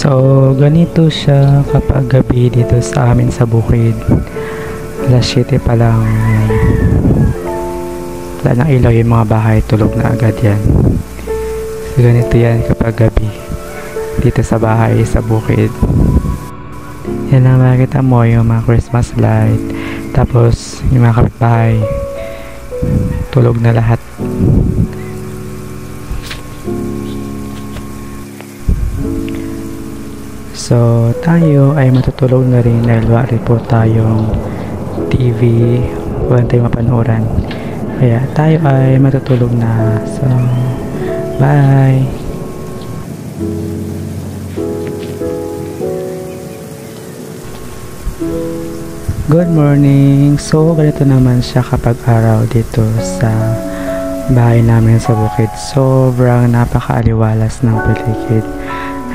So, ganito siya kapag gabi dito sa amin sa bukid. Alas 7 pa lang. Yan. Wala nang ilaw yung mga bahay, tulog na agad yan. So, ganito yan kapag gabi dito sa bahay sa bukid. Yan lang makikita mo yung mga Christmas light. Tapos yung mga kapitbahay tulog na lahat. So tayo ay matutulog na rin dahil wala rin po tayong TV, wala tayong mapanuran. Kaya tayo ay matutulog na. So bye. Good morning! So, ganito naman siya kapag araw dito sa bahay namin sa bukid. Sobrang napakaaliwalas ng paligid.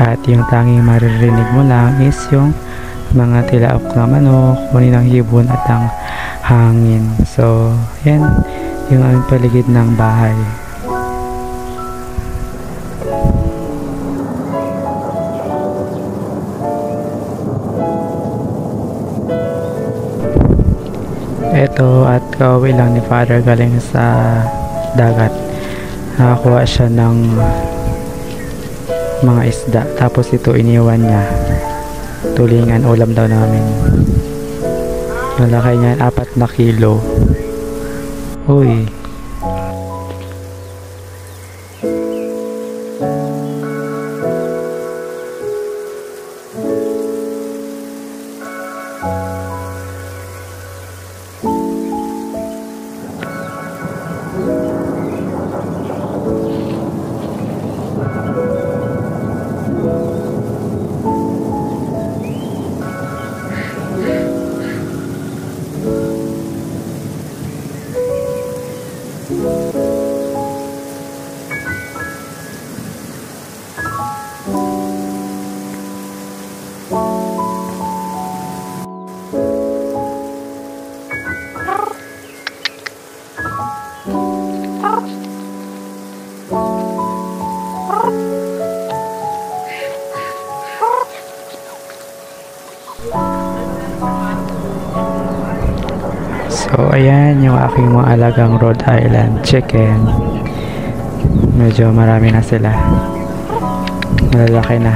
At yung tanging maririnig mo lang is yung mga tilaok na manok, kunin ng hibon at ang hangin. So, yan yung aming paligid ng bahay. Ito at kauwi lang ni Father galing sa dagat. Nakakuha siya ng mga isda. Tapos ito iniwan niya. Tulingan ulam daw namin. Malaki niya 4 na kilo. Uy. So, ayan yung aking mga alagang Rhode Island chicken. Medyo marami na sila. Malalaki na.